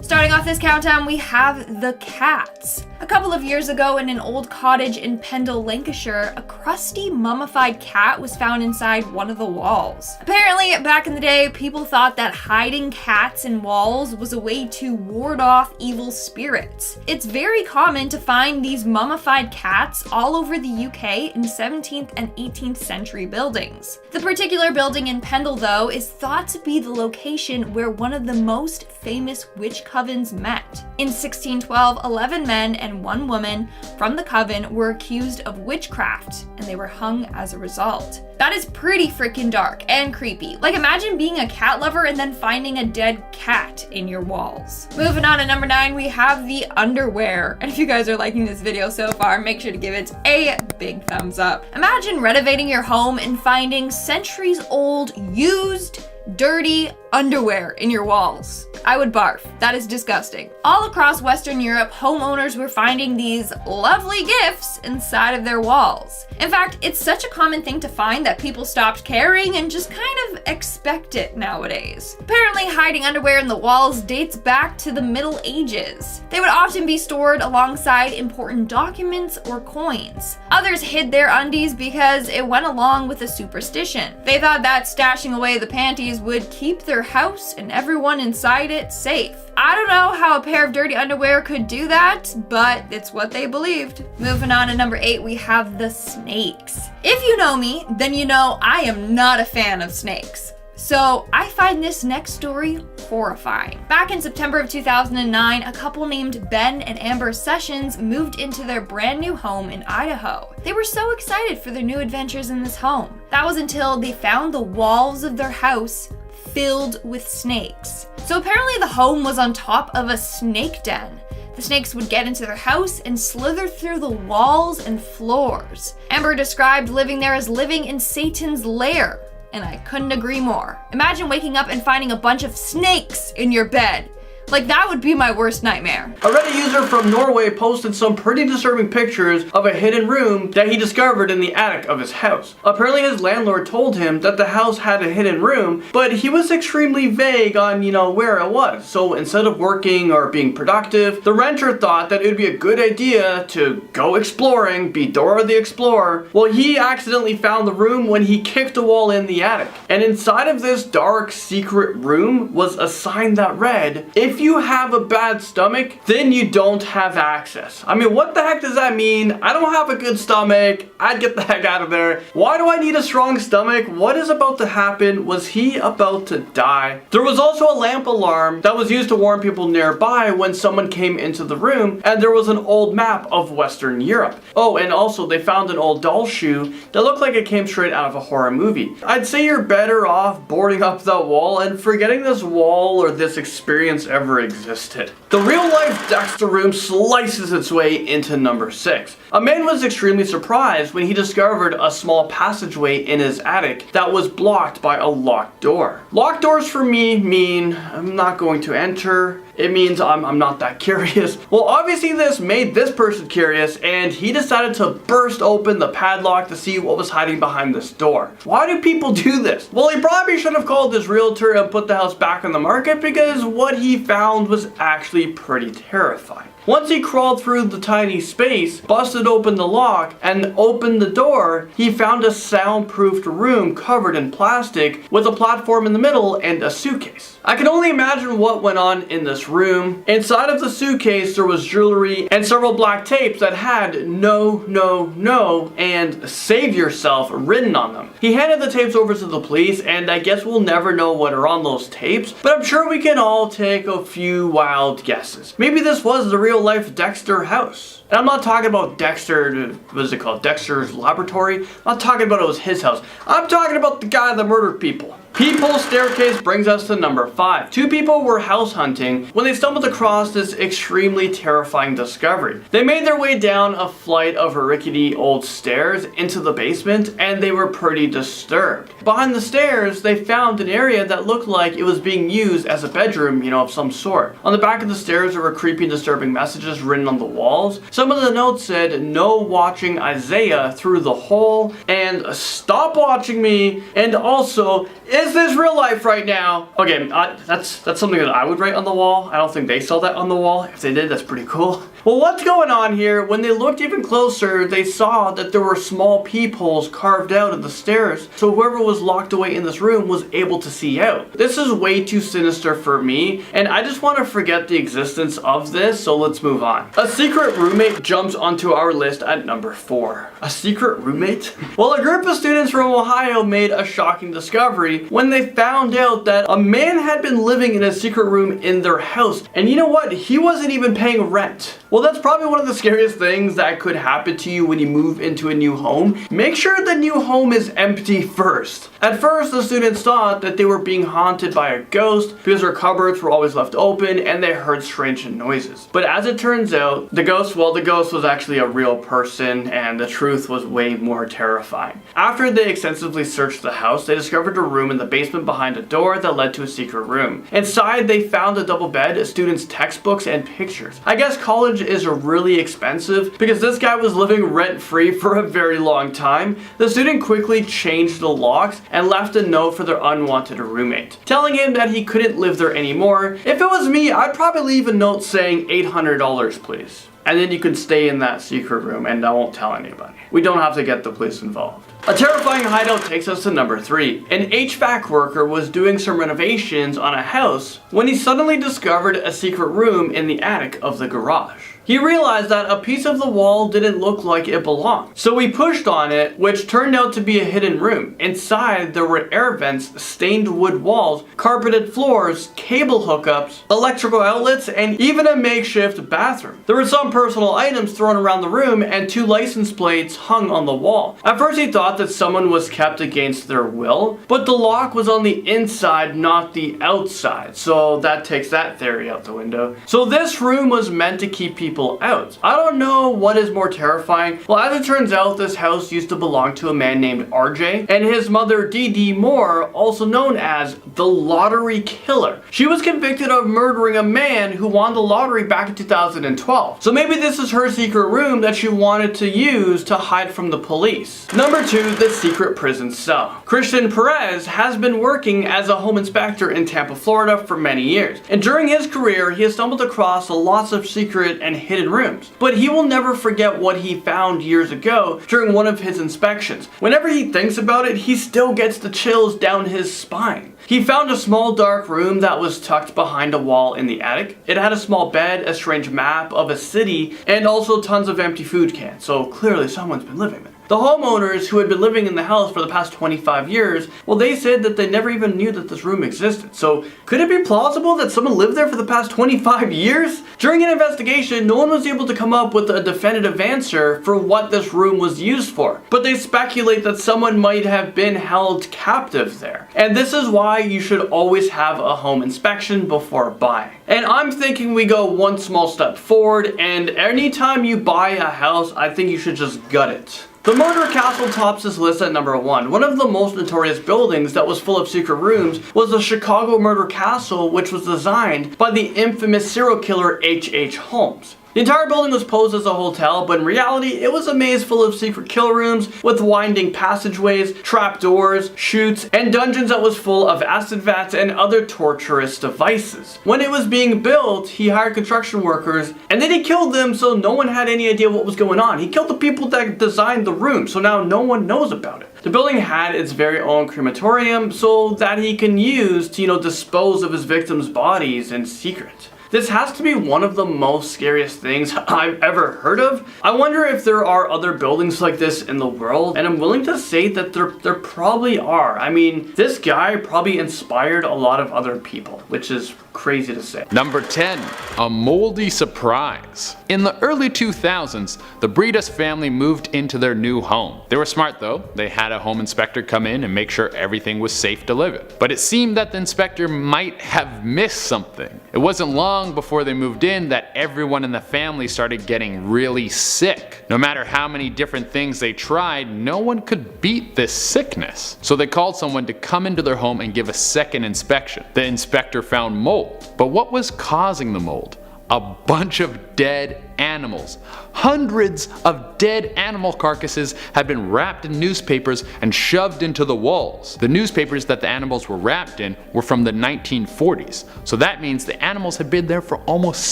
Starting off this countdown, we have the cats. A couple of years ago in an old cottage in Pendle, Lancashire, a crusty mummified cat was found inside one of the walls. Apparently, back in the day, people thought that hiding cats in walls was a way to ward off evil spirits. It's very common to find these mummified cats all over the UK in 17th and 18th century buildings. The particular building in Pendle, though, is thought to be the location where one of the most famous witch covens met. In 1612, 11 men and 1 woman from the coven were accused of witchcraft, and they were hung as a result. That is pretty freaking dark and creepy. Like, imagine being a cat lover and then finding a dead cat in your walls. Moving on to number 9, we have the underwear. And if you guys are liking this video so far, make sure to give it a big thumbs up. Imagine renovating your home and finding centuries old, used, dirty underwear in your walls. I would barf. That is disgusting. All across Western Europe, homeowners were finding these lovely gifts inside of their walls. In fact, it's such a common thing to find that people stopped caring and just kind of expect it nowadays. Apparently, hiding underwear in the walls dates back to the Middle Ages. They would often be stored alongside important documents or coins. Others hid their undies because it went along with a superstition. They thought that stashing away the panties would keep their house and everyone inside it safe. I don't know how a pair of dirty underwear could do that, but it's what they believed. Moving on to number 8, we have the snakes. If you know me, then you know I am not a fan of snakes. So I find this next story horrifying. Back in September of 2009, a couple named Ben and Amber Sessions moved into their brand new home in Idaho. They were so excited for their new adventures in this home. That was until they found the walls of their house filled with snakes. So apparently the home was on top of a snake den. The snakes would get into their house and slither through the walls and floors. Amber described living there as living in Satan's lair, and I couldn't agree more. Imagine waking up and finding a bunch of snakes in your bed. Like, that would be my worst nightmare. A Reddit user from Norway posted some pretty disturbing pictures of a hidden room that he discovered in the attic of his house. Apparently his landlord told him that the house had a hidden room, but he was extremely vague on, where it was. So instead of working or being productive, the renter thought that it would be a good idea to go exploring, be Dora the Explorer. Well, he accidentally found the room when he kicked a wall in the attic. And inside of this dark, secret room was a sign that read, "If you have a bad stomach, then you don't have access." I mean, what the heck does that mean? I don't have a good stomach. I'd get the heck out of there. Why do I need a strong stomach? What is about to happen? Was he about to die? There was also a lamp alarm that was used to warn people nearby when someone came into the room, and there was an old map of Western Europe. Oh, and also they found an old doll shoe that looked like it came straight out of a horror movie. I'd say you're better off boarding up that wall and forgetting this wall or this experience ever existed. The real-life Dexter room slices its way into number 6. A man was extremely surprised when he discovered a small passageway in his attic that was blocked by a locked door. Locked doors for me mean I'm not going to enter. It means I'm not that curious. Well, obviously this made this person curious, and he decided to burst open the padlock to see what was hiding behind this door. Why do people do this? Well, he probably should have called his realtor and put the house back on the market, because what he found was actually pretty terrifying. Once he crawled through the tiny space, busted open the lock, and opened the door, he found a soundproofed room covered in plastic with a platform in the middle and a suitcase. I can only imagine what went on in this room. Inside of the suitcase, there was jewelry and several black tapes that had "No, no, no" and "Save yourself" written on them. He handed the tapes over to the police, and I guess we'll never know what are on those tapes, but I'm sure we can all take a few wild guesses. Maybe this was the real-life Dexter house. And I'm not talking about Dexter, what is it called, Dexter's Laboratory. I'm not talking about it was his house. I'm talking about the guy that murdered people. Peephole staircase brings us to number 5. Two people were house hunting when they stumbled across this extremely terrifying discovery. They made their way down a flight of rickety old stairs into the basement, and they were pretty disturbed. Behind the stairs, they found an area that looked like it was being used as a bedroom, of some sort. On the back of the stairs, there were creepy and disturbing messages written on the walls. Some of the notes said, "No watching Isaiah through the hole," and "Stop watching me," and also, Is this real life right now? Okay, that's something that I would write on the wall. I don't think they saw that on the wall. If they did, that's pretty cool. Well, what's going on here? When they looked even closer, they saw that there were small peepholes carved out of the stairs, so whoever was locked away in this room was able to see out. This is way too sinister for me, and I just want to forget the existence of this, so let's move on. A secret roommate jumps onto our list at number 4. A secret roommate? Well, a group of students from Ohio made a shocking discovery when they found out that a man had been living in a secret room in their house, and you know what? He wasn't even paying rent. Well, that's probably one of the scariest things that could happen to you when you move into a new home. Make sure the new home is empty first. At first, the students thought that they were being haunted by a ghost because their cupboards were always left open and they heard strange noises. But as it turns out, the ghost was actually a real person, and the truth was way more terrifying. After they extensively searched the house, they discovered a room in the basement behind a door that led to a secret room. Inside, they found a double bed, a student's textbooks, and pictures. I guess college is really expensive because this guy was living rent-free for a very long time. The student quickly changed the locks and left a note for their unwanted roommate, telling him that he couldn't live there anymore. If it was me, I'd probably leave a note saying $800, please. And then you can stay in that secret room and I won't tell anybody. We don't have to get the police involved. A terrifying hideout takes us to number 3. An HVAC worker was doing some renovations on a house when he suddenly discovered a secret room in the attic of the garage. He realized that a piece of the wall didn't look like it belonged. So he pushed on it, which turned out to be a hidden room. Inside, there were air vents, stained wood walls, carpeted floors, cable hookups, electrical outlets, and even a makeshift bathroom. There were some personal items thrown around the room and 2 license plates hung on the wall. At first he thought that someone was kept against their will, but the lock was on the inside, not the outside. So that takes that theory out the window. So this room was meant to keep people out. I don't know what is more terrifying. Well, as it turns out, this house used to belong to a man named RJ and his mother Dee Moore, also known as the Lottery Killer. She was convicted of murdering a man who won the lottery back in 2012. So maybe this is her secret room that she wanted to use to hide from the police. Number 2, the secret prison cell. Christian Perez has been working as a home inspector in Tampa, Florida for many years. And during his career, he has stumbled across lots of secret and hidden rooms. But he will never forget what he found years ago during one of his inspections. Whenever he thinks about it, he still gets the chills down his spine. He found a small dark room that was tucked behind a wall in the attic. It had a small bed, a strange map of a city, and also tons of empty food cans, so clearly someone's been living there. The homeowners who had been living in the house for the past 25 years, well, they said that they never even knew that this room existed. So could it be plausible that someone lived there for the past 25 years? During an investigation, no one was able to come up with a definitive answer for what this room was used for. But they speculate that someone might have been held captive there. And this is why you should always have a home inspection before buying. And I'm thinking we go one small step forward, and anytime you buy a house, I think you should just gut it. The Murder Castle tops this list at number 1. One of the most notorious buildings that was full of secret rooms was the Chicago Murder Castle, which was designed by the infamous serial killer H.H. Holmes. The entire building was posed as a hotel, but in reality, it was a maze full of secret kill rooms with winding passageways, trapdoors, chutes, and dungeons that was full of acid vats and other torturous devices. When it was being built, he hired construction workers, and then he killed them so no one had any idea what was going on. He killed the people that designed the room, so now no one knows about it. The building had its very own crematorium so that he can use to, dispose of his victims' bodies in secret. This has to be one of the most scariest things I've ever heard of. I wonder if there are other buildings like this in the world, and I'm willing to say that there probably are. I mean, this guy probably inspired a lot of other people, which is crazy to say. Number 10, a moldy surprise. In the early 2000s, the Bredas family moved into their new home. They were smart though. They had a home inspector come in and make sure everything was safe to live in. But it seemed that the inspector might have missed something. It wasn't long before they moved in that everyone in the family started getting really sick. No matter how many different things they tried, no one could beat this sickness. So they called someone to come into their home and give a second inspection. The inspector found mold. But what was causing the mold? a bunch of dead animals. Hundreds of dead animal carcasses had been wrapped in newspapers and shoved into the walls. The newspapers that the animals were wrapped in were from the 1940s, so that means the animals had been there for almost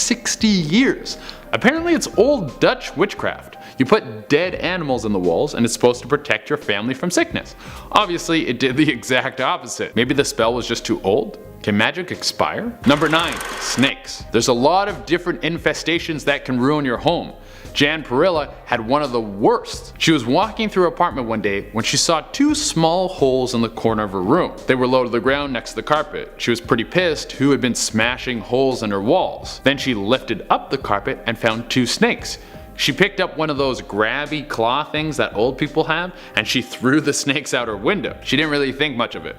60 years. Apparently it's old Dutch witchcraft. You put dead animals in the walls and it's supposed to protect your family from sickness. Obviously it did the exact opposite. Maybe the spell was just too old? Can magic expire? Number 9. Snakes. There's a lot of different infestations that can ruin your home. Jan Perilla had one of the worst. She was walking through her apartment one day when she saw 2 small holes in the corner of her room. They were low to the ground next to the carpet. She was pretty pissed who had been smashing holes in her walls. Then she lifted up the carpet and found 2 snakes. She picked up one of those grabby claw things that old people have and she threw the snakes out her window. She didn't really think much of it.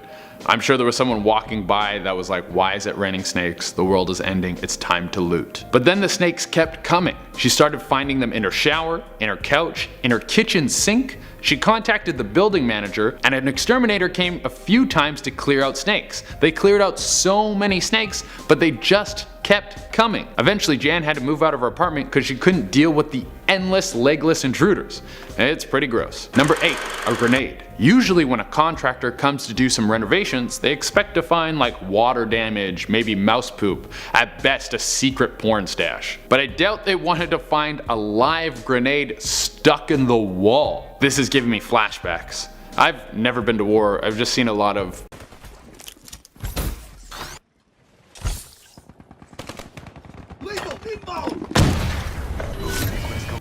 I'm sure there was someone walking by that was like, why is it raining snakes? The world is ending, it's time to loot. But then the snakes kept coming. She started finding them in her shower, in her couch, in her kitchen sink. She contacted the building manager and an exterminator came a few times to clear out snakes. They cleared out so many snakes, but they just kept coming. Eventually Jan had to move out of her apartment because she couldn't deal with the endless legless intruders. It's pretty gross. Number 8. A grenade. Usually when a contractor comes to do some renovations, they expect to find like water damage, maybe mouse poop, at best a secret porn stash. But I doubt they wanted to find a live grenade stuck in the wall. This is giving me flashbacks. I've never been to war, I've just seen a lot of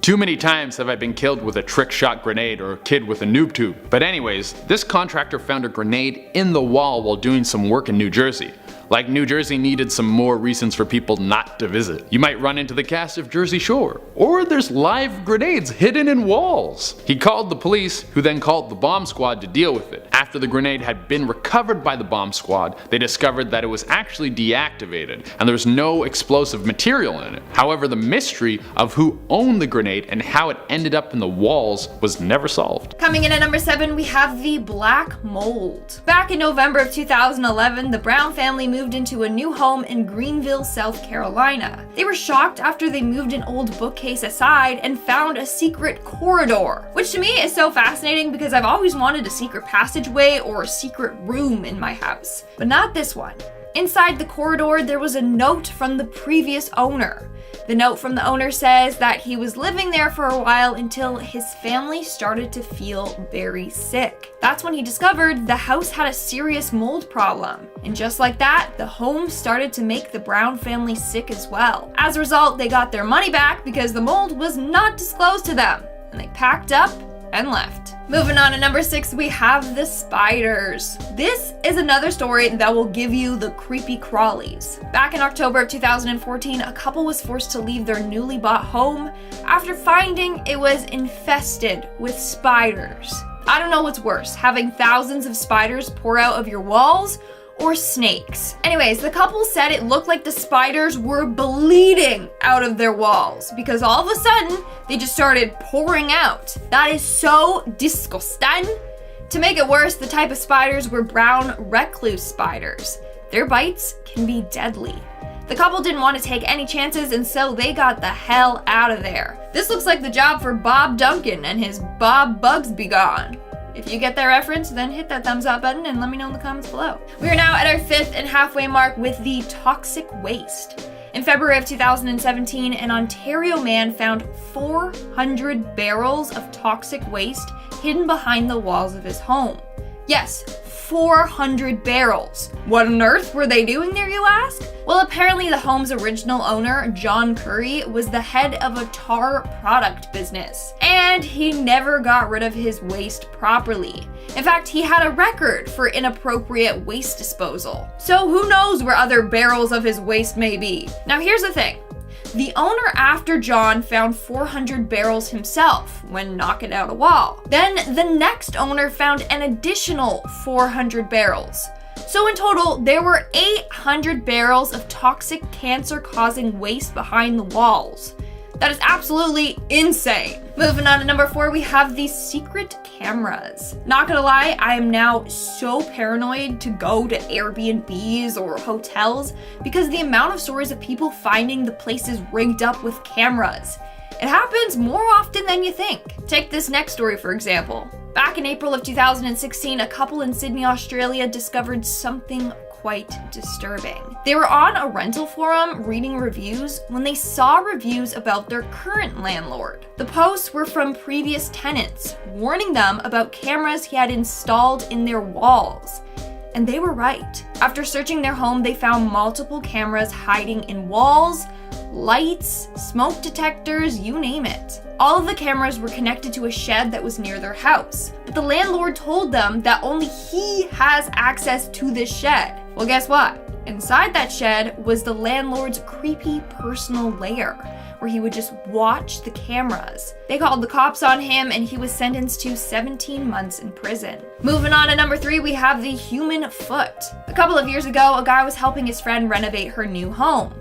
Too many times have I been killed with a trick shot grenade or a kid with a noob tube. But anyways, this contractor found a grenade in the wall while doing some work in New Jersey. Like New Jersey needed some more reasons for people not to visit. You might run into the cast of Jersey Shore, or there's live grenades hidden in walls. He called the police, who then called the bomb squad to deal with it. After the grenade had been recovered by the bomb squad, they discovered that it was actually deactivated and there was no explosive material in it. However, the mystery of who owned the grenade and how it ended up in the walls was never solved. Coming in at number 7, we have the black mold. Back in November of 2011, the Brown family moved into a new home in Greenville, South Carolina. They were shocked after they moved an old bookcase aside and found a secret corridor, which to me is so fascinating because I've always wanted a secret passageway or a secret room in my house, but not this one. Inside the corridor, there was a note from the previous owner. The note from the owner says that he was living there for a while until his family started to feel very sick. That's when he discovered the house had a serious mold problem. And just like that, the home started to make the Brown family sick as well. As a result, they got their money back because the mold was not disclosed to them. And they packed up and left. Moving on to number 6, we have the spiders. This is another story that will give you the creepy crawlies. Back in October of 2014, a couple was forced to leave their newly bought home after finding it was infested with spiders. I don't know what's worse, having thousands of spiders pour out of your walls or snakes. Anyways, the couple said it looked like the spiders were bleeding out of their walls because all of a sudden they just started pouring out. That is so disgusting. To make it worse, the type of spiders were brown recluse spiders. Their bites can be deadly. The couple didn't want to take any chances and so they got the hell out of there. This looks like the job for Bob Duncan and his Bob Bugs Be Gone. If you get that reference, then hit that thumbs up button and let me know in the comments below. We are now at our 5th and halfway mark with the toxic waste. In February of 2017, an Ontario man found 400 barrels of toxic waste hidden behind the walls of his home. Yes, 400 barrels. What on earth were they doing there, you ask? Well, apparently the home's original owner, John Curry, was the head of a tar product business, and he never got rid of his waste properly. In fact, he had a record for inappropriate waste disposal. So who knows where other barrels of his waste may be? Now here's the thing. The owner after John found 400 barrels himself when knocking out a wall. Then the next owner found an additional 400 barrels. So in total, there were 800 barrels of toxic cancer-causing waste behind the walls. That is absolutely insane. Moving on to number 4, we have the secret cameras. Not gonna lie, I am now so paranoid to go to Airbnbs or hotels because the amount of stories of people finding the places rigged up with cameras. It happens more often than you think. Take this next story for example. Back in April of 2016, a couple in Sydney, Australia discovered something quite disturbing. They were on a rental forum reading reviews when they saw reviews about their current landlord. The posts were from previous tenants, warning them about cameras he had installed in their walls. And they were right. After searching their home, they found multiple cameras hiding in walls, lights, smoke detectors, you name it. All of the cameras were connected to a shed that was near their house, but the landlord told them that only he has access to this shed. Well, guess what? Inside that shed was the landlord's creepy personal lair, where he would just watch the cameras. They called the cops on him and he was sentenced to 17 months in prison. Moving on to number 3, we have the human foot. A couple of years ago, a guy was helping his friend renovate her new home.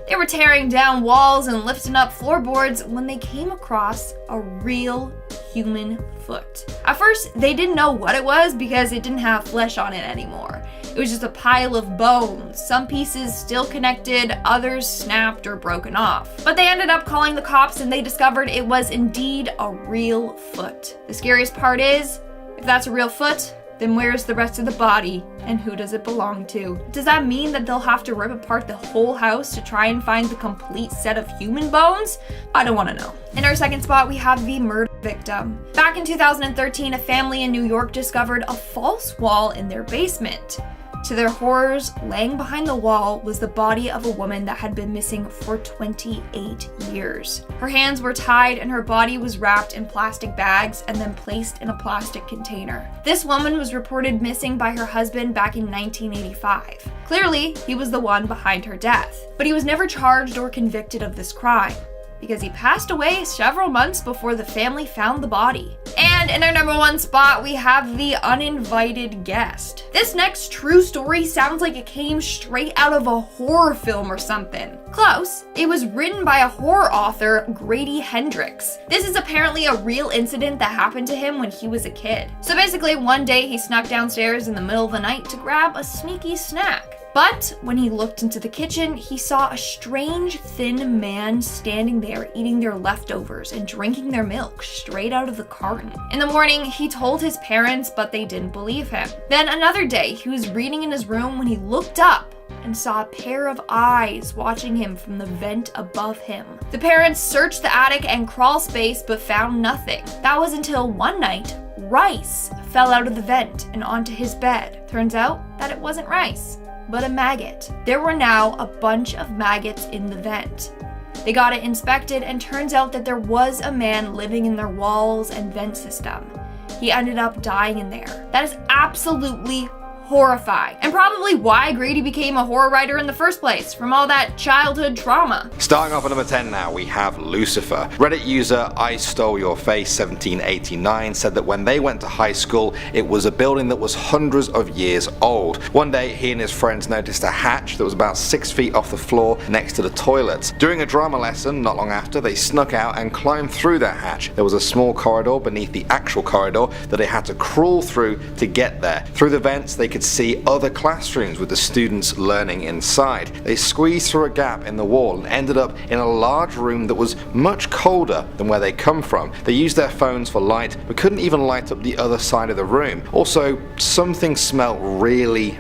They were tearing down walls and lifting up floorboards when they came across a real human foot. At first, they didn't know what it was because it didn't have flesh on it anymore. It was just a pile of bones, some pieces still connected, others snapped or broken off. But they ended up calling the cops and they discovered it was indeed a real foot. The scariest part is, if that's a real foot, then where's the rest of the body and who does it belong to? Does that mean that they'll have to rip apart the whole house to try and find the complete set of human bones? I don't want to know. In our second spot, we have the murder victim. Back in 2013, a family in New York discovered a false wall in their basement. To their horrors, laying behind the wall was the body of a woman that had been missing for 28 years. Her hands were tied and her body was wrapped in plastic bags and then placed in a plastic container. This woman was reported missing by her husband back in 1985. Clearly, he was the one behind her death, but he was never charged or convicted of this crime, because he passed away several months before the family found the body. And in our number 1 spot, we have the uninvited guest. This next true story sounds like it came straight out of a horror film or something. Close. It was written by a horror author, Grady Hendrix. This is apparently a real incident that happened to him when he was a kid. So basically, one day he snuck downstairs in the middle of the night to grab a sneaky snack. But when he looked into the kitchen, he saw a strange, thin man standing there eating their leftovers and drinking their milk straight out of the carton. In the morning, he told his parents, but they didn't believe him. Then another day, he was reading in his room when he looked up and saw a pair of eyes watching him from the vent above him. The parents searched the attic and crawl space but found nothing. That was until one night, rice fell out of the vent and onto his bed. Turns out that it wasn't rice, but a maggot. There were now a bunch of maggots in the vent. They got it inspected and turns out that there was a man living in their walls and vent system. He ended up dying in there. That is absolutely horrifying, and probably why Grady became a horror writer in the first place, from all that childhood trauma. Starting off at number 10 now, we have Lucifer. Reddit user I Stole Your Face 1789 said that when they went to high school, it was a building that was hundreds of years old. One day, he and his friends noticed a hatch that was about 6 feet off the floor next to the toilets. During a drama lesson, not long after, they snuck out and climbed through that hatch. There was a small corridor beneath the actual corridor that they had to crawl through to get there. Through the vents, they could see other classrooms with the students learning inside. They squeezed through a gap in the wall and ended up in a large room that was much colder than where they come from. They used their phones for light but couldn't even light up the other side of the room. Also, something smelled really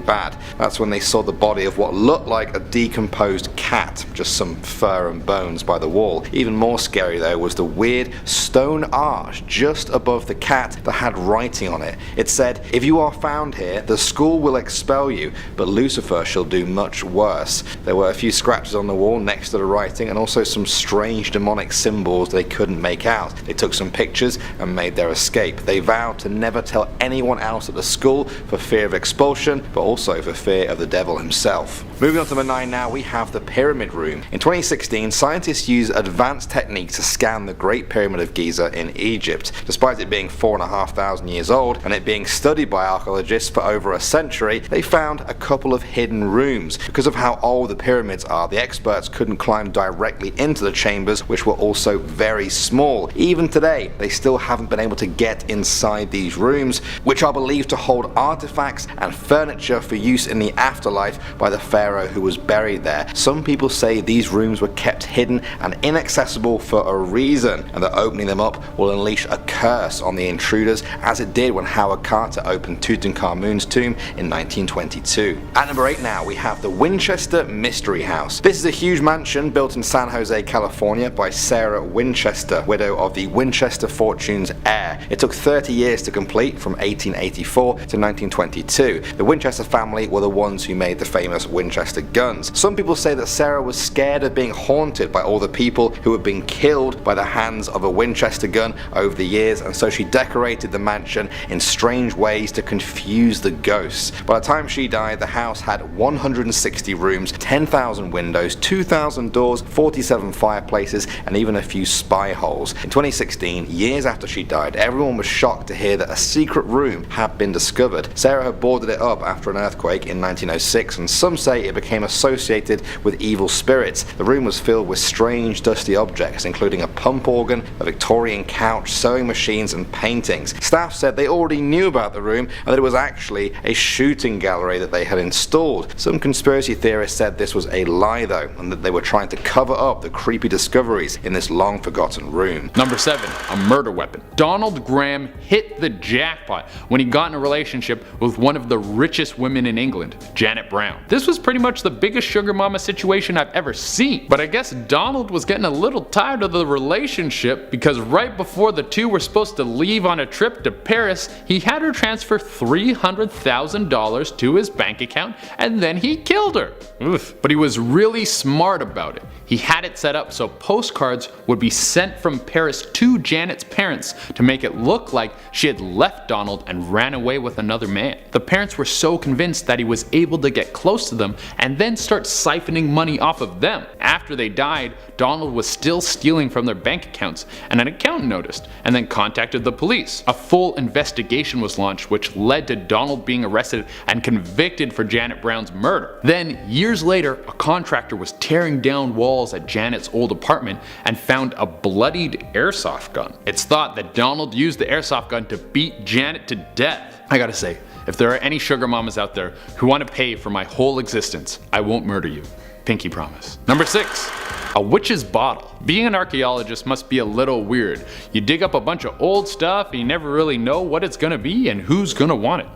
bad. That's when they saw the body of what looked like a decomposed cat, just some fur and bones by the wall. Even more scary though was the weird stone arch just above the cat that had writing on it. It said, "If you are found here, the school will expel you, but Lucifer shall do much worse." There were a few scratches on the wall next to the writing and also some strange demonic symbols they couldn't make out. They took some pictures and made their escape. They vowed to never tell anyone else at the school for fear of expulsion, but also for fear of the devil himself. Moving on to number 9 now, we have the Pyramid Room. In 2016, scientists used advanced techniques to scan the Great Pyramid of Giza in Egypt. Despite it being 4,500 years old and it being studied by archaeologists for over a century, they found a couple of hidden rooms. Because of how old the pyramids are, the experts couldn't climb directly into the chambers, which were also very small. Even today, they still haven't been able to get inside these rooms, which are believed to hold artifacts and furniture for use in the afterlife by the pharaoh who was buried there. Some people say these rooms were kept hidden and inaccessible for a reason, and that opening them up will unleash a curse on the intruders, as it did when Howard Carter opened Tutankhamun's tomb in 1922. At number 8 now, we have the Winchester Mystery House. This is a huge mansion built in San Jose, California by Sarah Winchester, widow of the Winchester fortune's heir. It took 30 years to complete, from 1884 to 1922. The Winchester family were the ones who made the famous Winchester guns. Some people say that Sarah was scared of being haunted by all the people who had been killed by the hands of a Winchester gun over the years, and so she decorated the mansion in strange ways to confuse the ghosts. By the time she died, the house had 160 rooms, 10,000 windows, 2,000 doors, 47 fireplaces, and even a few spy holes. In 2016, years after she died, everyone was shocked to hear that a secret room had been discovered. Sarah had boarded it up after an earthquake in 1906, and some say it became associated with evil spirits. The room was filled with strange, dusty objects, including a pump organ, a Victorian couch, sewing machines, and paintings. Staff said they already knew about the room and that it was actually a shooting gallery that they had installed. Some conspiracy theorists said this was a lie though, and that they were trying to cover up the creepy discoveries in this long forgotten room. Number 7. A murder weapon. Donald Graham hit the jackpot when he got in a relationship with one of the richest women in England, Janet Brown. This was pretty much the biggest sugar mama situation I've ever seen, but I guess Donald was getting a little tired of the relationship, because right before the two were supposed to leave on a trip to Paris, he had her transfer $300,000 to his bank account and then he killed her. Oof. But he was really smart about it. He had it set up so postcards would be sent from Paris to Janet's parents to make it look like she had left Donald and ran away with another man. The parents were so convinced that he was able to get close to them and then start siphoning money off of them. After they died, Donald was still stealing from their bank accounts, and an accountant noticed and then contacted the police. A full investigation was launched, which led to Donald being arrested and convicted for Janet Brown's murder. Then, years later, a contractor was tearing down walls at Janet's old apartment and found a bloodied airsoft gun. It's thought that Donald used the airsoft gun to beat Janet to death. I gotta say, if there are any sugar mamas out there who want to pay for my whole existence, I won't murder you. Pinky promise. Number 6. A witch's bottle. Being an archaeologist must be a little weird. You dig up a bunch of old stuff and you never really know what it's gonna be and who's gonna want it.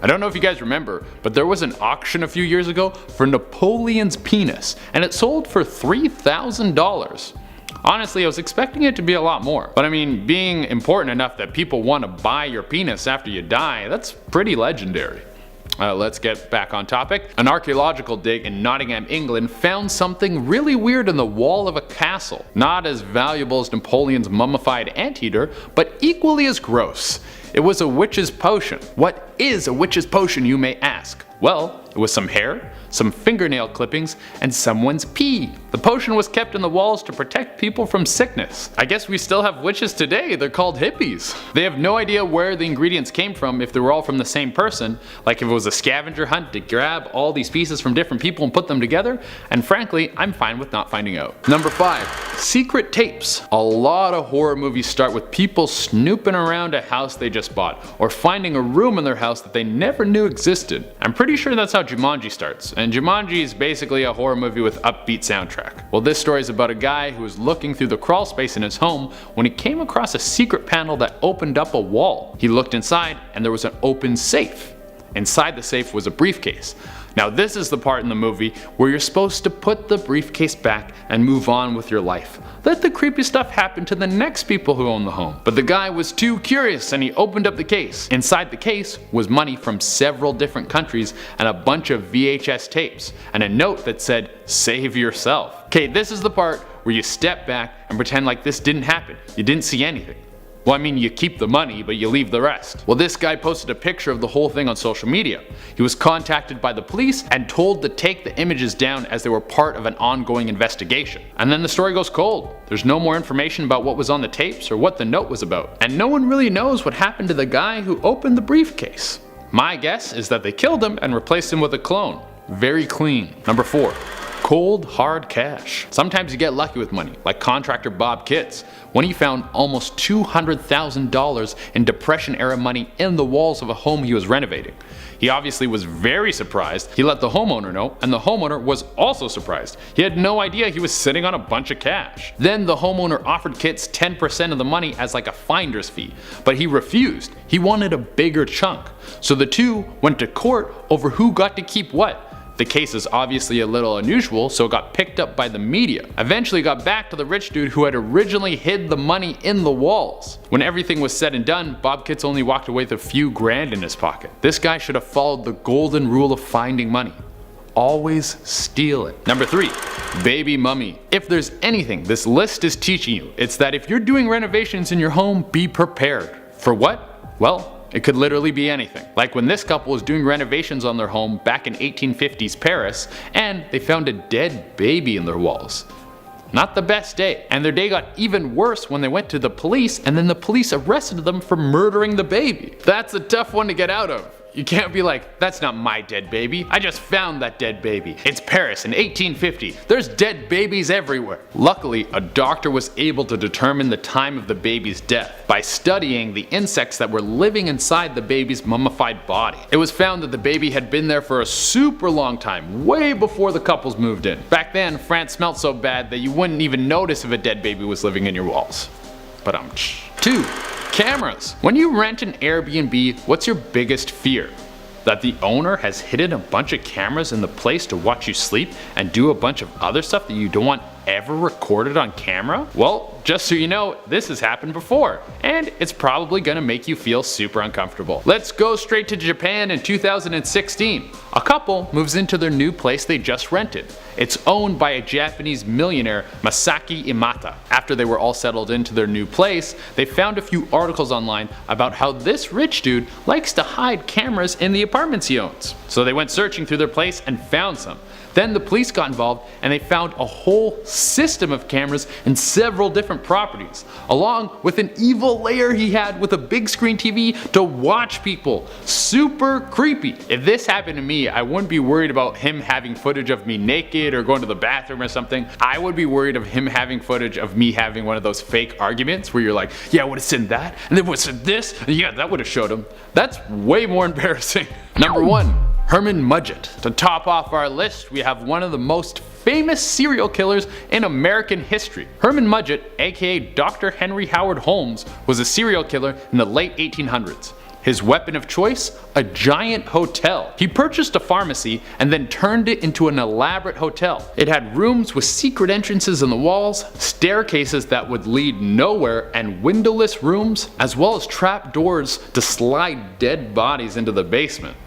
I don't know if you guys remember, but there was an auction a few years ago for Napoleon's penis, and it sold for $3,000. Honestly, I was expecting it to be a lot more. But I mean, being important enough that people want to buy your penis after you die, that's pretty legendary. Let's get back on topic. An archaeological dig in Nottingham, England found something really weird in the wall of a castle. Not as valuable as Napoleon's mummified anteater, but equally as gross. It was a witch's potion. What is a witch's potion, you may ask? Well, it was some hair, some fingernail clippings, and someone's pee. The potion was kept in the walls to protect people from sickness. I guess we still have witches today, they're called hippies. They have no idea where the ingredients came from, if they were all from the same person, like if it was a scavenger hunt to grab all these pieces from different people and put them together, and frankly, I'm fine with not finding out. Number 5. Secret tapes. A lot of horror movies start with people snooping around a house they just bought, or finding a room in their house that they never knew existed. I'm pretty sure that's how Jumanji starts, and Jumanji is basically a horror movie with upbeat soundtrack. Well, this story is about a guy who was looking through the crawl space in his home when he came across a secret panel that opened up a wall. He looked inside and there was an open safe. Inside the safe was a briefcase. Now this is the part in the movie where you're supposed to put the briefcase back and move on with your life. Let the creepy stuff happen to the next people who own the home. But the guy was too curious and he opened up the case. Inside the case was money from several different countries and a bunch of VHS tapes and a note that said, "Save yourself." Okay, this is the part where you step back and pretend like this didn't happen. You didn't see anything. Well, I mean, you keep the money, but you leave the rest. Well, this guy posted a picture of the whole thing on social media. He was contacted by the police and told to take the images down as they were part of an ongoing investigation. And then the story goes cold. There's no more information about what was on the tapes or what the note was about. And no one really knows what happened to the guy who opened the briefcase. My guess is that they killed him and replaced him with a clone. Very clean. Number 4. Cold hard cash. Sometimes you get lucky with money, like contractor Bob Kitts, when he found almost $200,000 in Depression era money in the walls of a home he was renovating. He obviously was very surprised. He let the homeowner know, and the homeowner was also surprised. He had no idea he was sitting on a bunch of cash. Then the homeowner offered Kitts 10% of the money as like a finder's fee, but he refused. He wanted a bigger chunk. So the two went to court over who got to keep what. The case is obviously a little unusual, so it got picked up by the media. Eventually got back to the rich dude who had originally hid the money in the walls. When everything was said and done, Bob Kitts only walked away with a few grand in his pocket. This guy should have followed the golden rule of finding money. Always steal it. Number 3. Baby mummy. If there's anything this list is teaching you, it's that if you're doing renovations in your home, be prepared. For what? Well, it could literally be anything. Like when this couple was doing renovations on their home back in 1850s Paris, and they found a dead baby in their walls. Not the best day. And their day got even worse when they went to the police, and then the police arrested them for murdering the baby. That's a tough one to get out of. You can't be like, that's not my dead baby. I just found that dead baby. It's Paris in 1850. There's dead babies everywhere. Luckily, a doctor was able to determine the time of the baby's death by studying the insects that were living inside the baby's mummified body. It was found that the baby had been there for a super long time, way before the couples moved in. Back then, France smelled so bad that you wouldn't even notice if a dead baby was living in your walls. But 2. Cameras. When you rent an Airbnb, what's your biggest fear? That the owner has hidden a bunch of cameras in the place to watch you sleep and do a bunch of other stuff that you don't want ever recorded on camera? Well, just so you know, this has happened before, and it's probably gonna make you feel super uncomfortable. Let's go straight to Japan in 2016. A couple moves into their new place they just rented. It's owned by a Japanese millionaire, Masaki Imata. After they were all settled into their new place, they found a few articles online about how this rich dude likes to hide cameras in the apartments he owns. So they went searching through their place and found some. Then the police got involved and they found a whole system of cameras in several different properties, along with an evil lair he had with a big screen TV to watch people. Super creepy. If this happened to me, I wouldn't be worried about him having footage of me naked or going to the bathroom or something. I would be worried of him having footage of me having one of those fake arguments where you're like, yeah, I would have said that, and then would have said this, and yeah, that would have showed him. That's way more embarrassing. Number 1. Herman Mudgett. To top off our list, we have one of the most famous serial killers in American history. Herman Mudgett, aka Dr. Henry Howard Holmes, was a serial killer in the late 1800s. His weapon of choice? A giant hotel. He purchased a pharmacy and then turned it into an elaborate hotel. It had rooms with secret entrances in the walls, staircases that would lead nowhere, and windowless rooms, as well as trap doors to slide dead bodies into the basement.